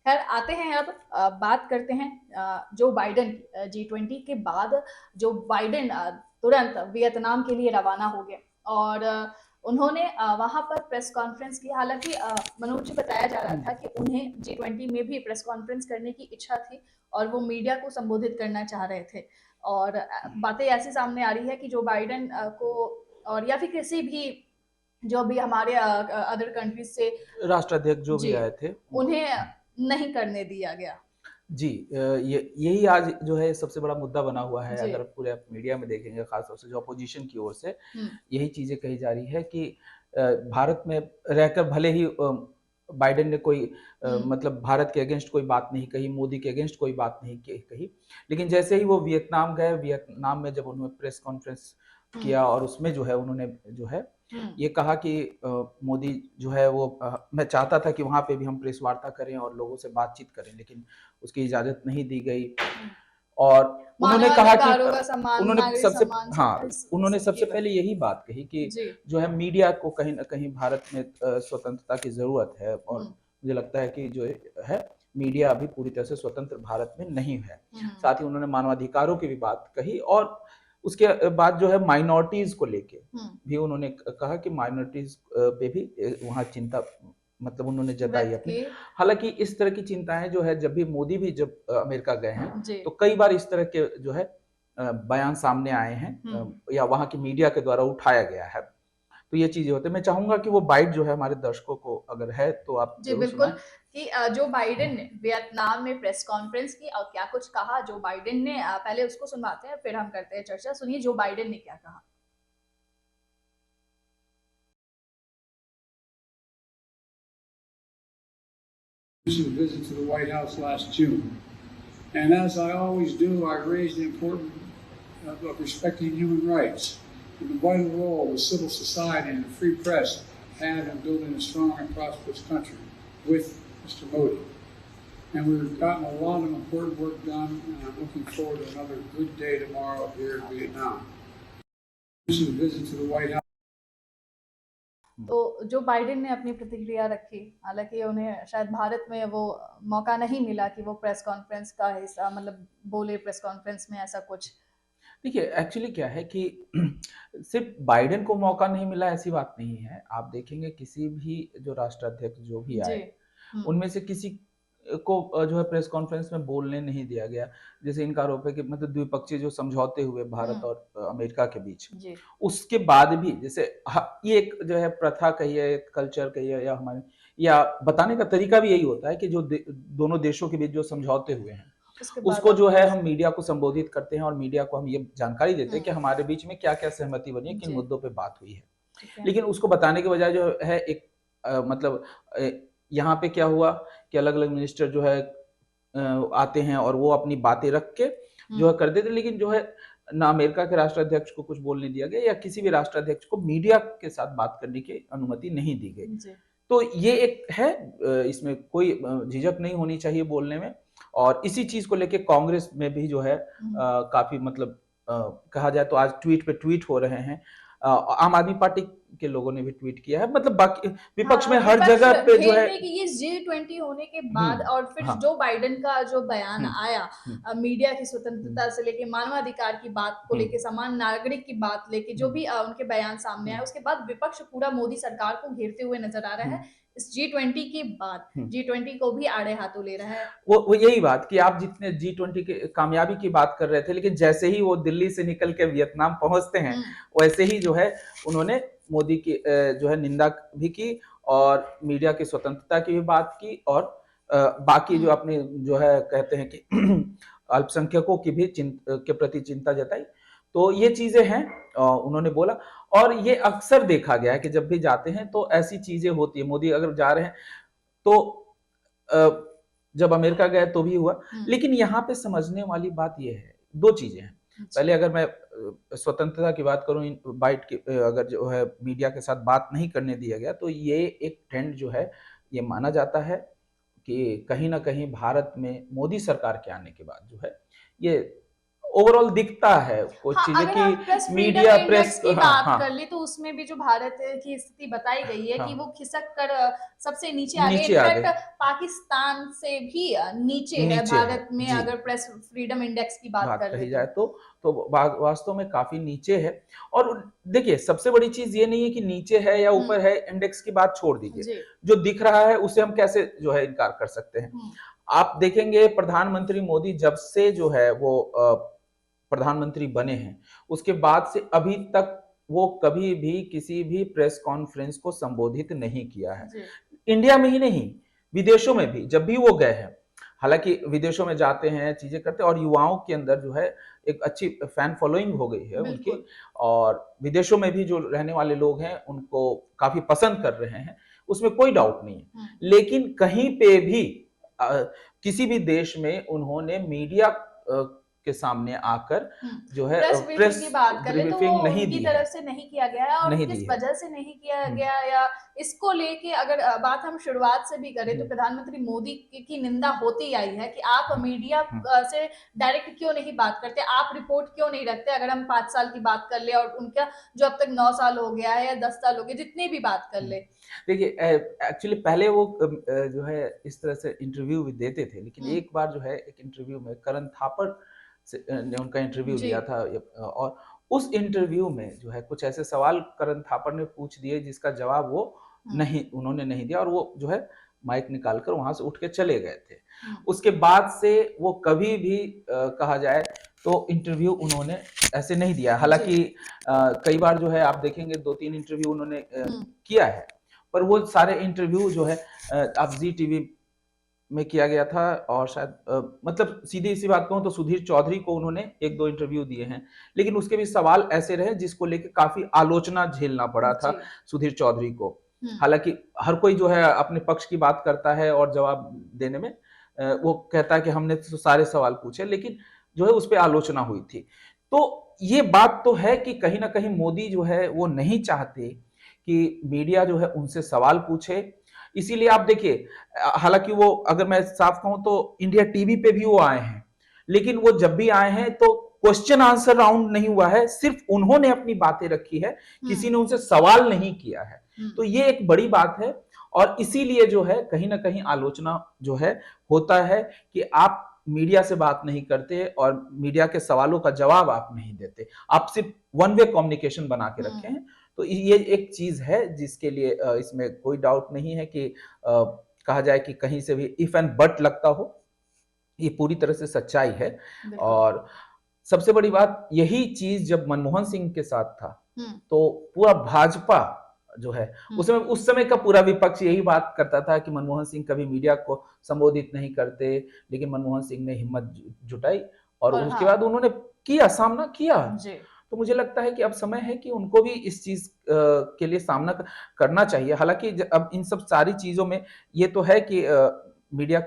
खैर आते हैं अब बात करते हैं जो बाइडेन G20 के बाद जो बाइडेन तुरंत वियतनाम के लिए रवाना हो गए और उन्होंने वहां पर प्रेस कॉन्फ्रेंस की। हालांकि मनोज जी बताया जा रहा था कि उन्हें G20 में भी प्रेस कॉन्फ्रेंस करने की इच्छा थी और वो मीडिया को संबोधित करना चाह रहे थे। और बातें ऐसी सामने आ रही है कि जो बाइडेन को और या फिर किसी भी जो भी हमारे अदर कंट्रीज से राष्ट्राध्यक्ष जो भी जी आए थे उन्हें नहीं करने दिया गया। जी, ये यही आज जो है सबसे बड़ा मुद्दा बना हुआ है। जी। अगर पूरे आप मीडिया में देखेंगे, खासतौर से जो अपोजिशन की ओर से हुँ, यही चीज़ें कही जा रही है कि भारत में रहकर भले ही बाइडेन ने कोई हुँ, मतलब भारत के अगेंस्ट कोई बात नहीं कही, मोदी के अगेंस्ट कोई बात नहीं कही, लेकिन जैसे ही वो वियतनाम गए, वियतनाम में जब उन्होंने प्रेस कॉन्फ्रेंस हुँ, किया और उसमें जो है उन्होंने जो है हुँ, ये कहा कि मोदी जो है वो मैं चाहता था कि वहाँ पे भी हम प्रेस वार्ता करें और लोगों से बातचीत करें, लेकिन उसकी इजाज़त नहीं दी गई। हुँ। और उन्होंने कहा कि मानवाधिकारों का सम्मान, उन्होंने नागरिक सबसे सम्मान सबका हाँ, उन्होंने सबसे ये पहले यही बात कही कि जी। जो है मीडिया को कहीं न कहीं भारत में स्वतंत्रता की ज़रूरत है और हुँ, मुझे लगता है कि जो है मीडिया अभी पूरी तरह से स्वतंत्र भारत में नहीं है। हुँ, साथ ही उन्होंने मानवाधिकारों की भी बात कही और उसके बाद जो है माइनॉरिटीज़ को लेके हुँ। भी उन्होंने कहा कि माइनॉरिटीज़ पे भी वहाँ चिंता मतलब उन्होंने जताई व्यक्त अपनी। किए। हालाँकि इस तरह की चिंताएँ जो है जब भी मोदी भी जब अमेरिका गए हैं, जी। तो कई बार इस तरह के जो है बयान सामने आए हैं हुँ। या वहाँ की मीडिया के द्वारा उठाया गया है। तो ये चीज़ें होती हैं। मैं चाहूँगा कि वो बाइट जो है हमारे दर्शकों को अगर है तो आप जी, ज़रूर बिल्कुल सुनाएँ। कि जो बाइडेन ने वियतनाम में प्रेस कॉन्फ्रेंस की और क्या कुछ कहा जो बाइडेन ने पहले उसको सुनवाते हैं, फिर हम करते हैं चर्चा। सुनिए जो बाइडेन ने क्या कहा। Visit to the White House last June. And as I always do, I raised the importance of respecting human rights and the vital role the civil society and the free press have in building a strong and prosperous country with Mr. Modi. And we've gotten a lot of important work done, and I'm looking forward to another good day tomorrow here in Vietnam. Visit to the White House. तो Joe Biden ने अपनी प्रतिक्रिया रखी, हालाँकि उन्हें शायद भारत में वो मौका नहीं मिला कि वो प्रेस कॉन्फ्रेंस का हिस्सा मतलब बोले प्रेस कॉन्फ्रेंस में ऐसा कुछ। देखिए, एक्चुअली क्या है कि सिर्फ़ बाइडेन को मौका नहीं मिला ऐसी बात नहीं है। आप देखेंगे किसी भी जो राष्ट्राध्यक्ष जो भी जी। आए, हुँ, उनमें से किसी को जो है प्रेस कॉन्फ्रेंस में बोलने नहीं दिया गया। जैसे इनका आरोप है कि मतलब द्विपक्षीय जो समझौते हुए भारत हुँ, और अमेरिका के बीच, जी। उसके बाद भी जैसे ये एक जो है प्रथा कहिए, कल्चर कहिए या हमारे या बताने का तरीका भी यही होता है कि जो दोनों देशों के बीच जो समझौते हुए हैं, उसके बाद उसको आप जो है प्रेस हम मीडिया को संबोधित करते हैं और मीडिया को हम ये जानकारी देते हैं हुँ, कि हमारे बीच में क्या-क्या सहमति बनी है, किन जी, मुद्दों पे बात हुई है। ठीक है। लेकिन उसको बताने के बजाय जो है एक मतलब अ, यहाँ पे क्या हुआ कि अलग-अलग मिनिस्टर जो है आते हैं और वो अपनी बातें रख के हुँ, जो है कर देते हैं, लेकिन जो है ना अमेरिका के राष्ट्राध्यक्ष को कुछ बोलने दिया गया या किसी भी राष्ट्राध्यक्ष को मीडिया के साथ बात करने की अनुमति नहीं दी गई। जी। तो ये एक है इसमें कोई झिझक नहीं होनी चाहिए बोलने में और इसी चीज़ को लेके कांग्रेस में भी जो है हुँ। काफ़ी मतलब कहा जाए तो आज ट्वीट पे ट्वीट हो रहे हैं। आम आदमी पार्टी के लोगों ने भी ट्वीट किया है मतलब बाकी विपक्ष हाँ, में हर विपक्ष जगह पे जो है घेरने की ये G20 होने के हुँ, बाद और फिर हाँ, जो बाइडेन का जो बयान हुँ, आया हुँ, मीडिया की हुँ, स्वतंत्रता से लेके मानवाधिकार की बात को हुँ, लेके समान नागरिक की बात लेके जो हुँ, भी उनके बयान सामने आए हुँ, उसके बाद विपक्ष पूरा मोदी सरकार को घेरते हुए नजर आ रहा हुँ, है इस G20 के बाद हुँ। G20 को भी आड़े हाथों ले रहा है। वो यही बात कि आप जितने जी-20 की कामयाबी की बात कर रहे थे, लेकिन जैसे ही वो दिल्ली से निकल के वियतनाम पहुँचते हैं, हुँ, वैसे ही जो है उन्होंने मोदी की जो है निंदा भी की और मीडिया की स्वतंत्रता की भी बात की और बाकी हुँ, जो अपने जो है कहते हैं कि अल्पसंख्यकों की भी के प्रति चिंता जताई। तो ये चीज़ें हैं उन्होंने बोला और ये अक्सर देखा गया है कि जब भी जाते हैं तो ऐसी चीज़ें होती हैं। मोदी अगर जा रहे हैं तो अ, जब अमेरिका गए तो भी हुआ। हुँ, लेकिन यहाँ पे समझने वाली बात ये है, 2 चीज़ें हैं। जी, पहले अगर मैं स्वतंत्रता की बात करूँ इन बाइट की अगर जो है मीडिया के साथ बात नहीं करने दिया गया, तो ये एक ट्रेंड जो है, ये माना जाता है कि कहीं न कहीं भारत में मोदी सरकार के आने के बाद जो है, ये ओवरऑल दिखता है कुछ हाँ, चीजें अगर हम प्रेस कि फ्रीडम मीडिया इंडेक्स प्रेस, की हाँ बात हाँ कर ले तो उसमें भी जो भारत की स्थिति बताई गई है कि हाँ वो खिसक कर सबसे नीचे आ गए। नीचे आ इनफैक्ट गए, पाकिस्तान से भी नीचे है नीचे है भारत में, जी। अगर प्रेस फ्रीडम इंडेक्स की बात बात कर ले कही तो। जाए तो वास्तव में काफी नीचे है। और देखिए सबसे बड़ी चीज ये नहीं है कि नीचे है या ऊपर है, इंडेक्स की बात छोड़ दीजिए, जी। जो दिख रहा है उसे हम कैसे जो है इनकार कर सकते हैं। आप देखेंगे प्रधानमंत्री मोदी जब से जो है वो प्रधानमंत्री बने हैं, उसके बाद से अभी तक वो कभी भी किसी भी प्रेस कॉन्फ्रेंस को संबोधित नहीं किया है। जी। इंडिया में ही नहीं, विदेशों में भी जब भी वो गए हैं, हालांकि विदेशों में जाते हैं, चीजें करते हैं, और युवाओं के अंदर जो है एक अच्छी फैन फॉलोइंग हो गई है उनकी, बिल्कुल। और विदेशों में भी जो रहने वाले लोग हैं उनको काफी पसंद कर रहे हैं, उसमें कोई डाउट नहीं है। लेकिन कहीं पे भी किसी भी देश में उन्होंने मीडिया के सामने आकर जो है प्रेस ब्रीफिंग की बात करें तो वो ब्रीफिंग नहीं उनकी दी तरफ है, से नहीं किया गया है। और नहीं किस दी है। वजह से नहीं किया गया, या इसको लेके अगर बात हम शुरुआत से भी करें तो हम्म। प्रधानमंत्री मोदी की निंदा होती आई है कि आप मीडिया से डायरेक्ट क्यों नहीं बात करते, आप रिपोर्ट क्यों नहीं रखते। अगर हम 5 साल की बात कर ले और उनका जो अब तक 9 साल हो गया है या 10 साल हो गए, जितनी भी बात कर ले। देखिए एक्चुअली पहले वो जो है इस तरह से इंटरव्यू भी देते थे, लेकिन एक बार जो है एक इंटरव्यू में करण थापड़ ने उनका इंटरव्यू जी। लिया था, और उस इंटरव्यू में जो है कुछ ऐसे सवाल करण थापड़ ने पूछ दिए जिसका जवाब वो उन्होंने नहीं दिया, और वो जो है माइक निकालकर वहां से उठ के चले गए थे। उसके बाद से वो कभी भी कहा जाए तो इंटरव्यू उन्होंने ऐसे नहीं दिया। हालांकि कई बार जो है आप देखेंगे 2-3 इंटरव्यू उन्होंने किया है, पर वो सारे इंटरव्यू जो है आप जी टीवी में किया गया था, और शायद मतलब सीधी सी बात कहूं तो सुधीर चौधरी को उन्होंने 1-2 इंटरव्यू दिए हैं, लेकिन उसके भी सवाल ऐसे रहे जिसको लेके काफी आलोचना झेलना पड़ा था सुधीर चौधरी को। हालांकि हर कोई जो है अपने पक्ष की बात करता है और जवाब देने में वो कहता है कि हमने तो सारे सवाल पूछे, लेकिन जो है उस पर आलोचना हुई थी। तो ये बात तो है कि कहीं ना कहीं मोदी जो है वो नहीं चाहते कि मीडिया जो है उनसे सवाल पूछे। इसीलिए आप देखिए, हालांकि वो, अगर मैं साफ कहूं तो इंडिया टीवी पे भी वो आए हैं, लेकिन वो जब भी आए हैं तो क्वेश्चन आंसर राउंड नहीं हुआ है, सिर्फ उन्होंने अपनी बातें रखी है, किसी ने उनसे सवाल नहीं किया है। तो ये एक बड़ी बात है, और इसीलिए जो है कहीं ना कहीं आलोचना जो है होता है कि आप मीडिया से बात नहीं करते और मीडिया के सवालों का जवाब आप नहीं देते, आप सिर्फ वन वे कम्युनिकेशन बना के रखे हैं। तो ये एक चीज है जिसके लिए इसमें कोई डाउट नहीं है कि कहा जाए कि कहीं से भी इफ एंड बट लगता हो, ये पूरी तरह से सच्चाई है। और सबसे बड़ी बात यही चीज जब मनमोहन सिंह के साथ था तो पूरा भाजपा जो है उस समय का पूरा विपक्ष यही बात करता था कि मनमोहन सिंह कभी मीडिया को संबोधित नहीं करते, लेकिन मनमोहन सिंह ने हिम्मत जुटाई और उसके बाद उन्होंने सामना किया। तो मुझे लगता है कि अब समय है कि उनको भी इस चीज के लिए सामना करना चाहिए। हालांकि अब इन सब सारी चीजों में ये तो है कि मीडिया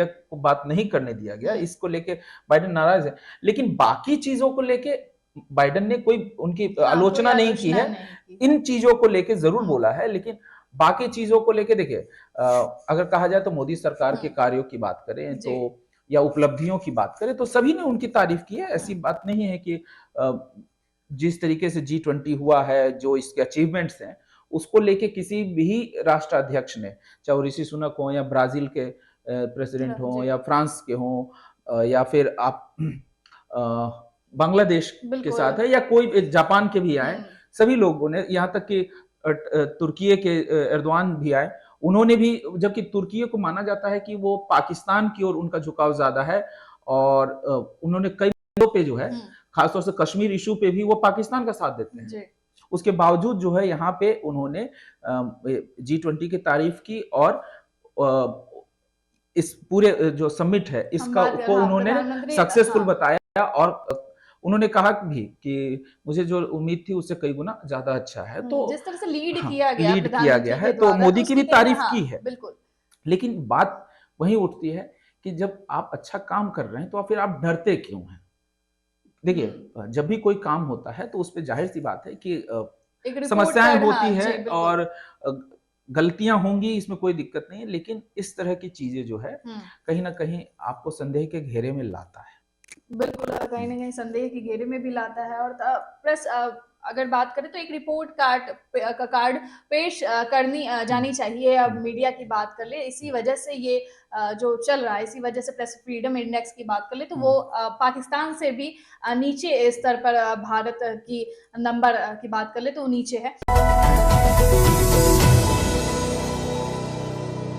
को बात नहीं करने दिया गया, इसको लेके बाइडेन नाराज है, लेकिन बाकी चीजों को लेके बाइडेन ने कोई उनकी आलोचना नहीं की है। इन चीजों को लेके जरूर बोला है, लेकिन बाकी चीजों को लेके देखिए, अगर कहा जाए तो मोदी सरकार के कार्यों की बात करें तो या उपलब्धियों की बात करें तो सभी ने उनकी तारीफ की है। ऐसी बात नहीं है कि जिस तरीके से G20 हुआ है, जो इसके अचीवमेंट्स हैं, उसको लेके किसी भी राष्ट्राध्यक्ष ने, चाहे ऋषि सुनक हो या ब्राजील के प्रेसिडेंट हो या फ्रांस के हो या फिर आप बांग्लादेश के साथ है या कोई जापान के भी आए, सभी लोगों ने, यहाँ तक कि तुर्की के एर्दोआन भी आए, उन्होंने भी, जबकि तुर्की को माना जाता है कि वो पाकिस्तान की ओर उनका झुकाव ज्यादा है, और उन्होंने कई मुद्दों पे जो है, खासतौर से कश्मीर इशू पे भी वो पाकिस्तान का साथ देते हैं। उसके बावजूद जो है यहाँ पे उन्होंने G20 की तारीफ की, और इस पूरे जो समिट है इसका को उन्होंने सक्सेसफुल बताया, और उन्होंने कहा भी कि मुझे जो उम्मीद थी उससे कई गुना ज्यादा अच्छा है। तो जिस तरह से लीड किया गया है, तो मोदी की भी तारीफ की है। बिल्कुल। लेकिन बात वही उठती है कि जब आप अच्छा काम कर रहे हैं तो फिर आप डरते क्यों हैं? देखिए, जब भी कोई काम होता है तो उस पर जाहिर सी बात है कि समस्याएं होती है और गलतियां होंगी, इसमें कोई दिक्कत नहीं है, लेकिन इस तरह की चीजें जो है कहीं ना कहीं आपको संदेह के घेरे में लाता है। बिल्कुल कहीं न कहीं संदेह की घेरे में भी लाता है और प्रेस अगर बात करें तो एक रिपोर्ट कार्ड पेश करनी जानी चाहिए। अब मीडिया की बात कर ले, इसी वजह से ये जो चल रहा है, इसी वजह से प्रेस फ्रीडम इंडेक्स की बात कर ले तो वो पाकिस्तान से भी नीचे स्तर पर भारत की नंबर की बात कर ले तो वो नीचे है।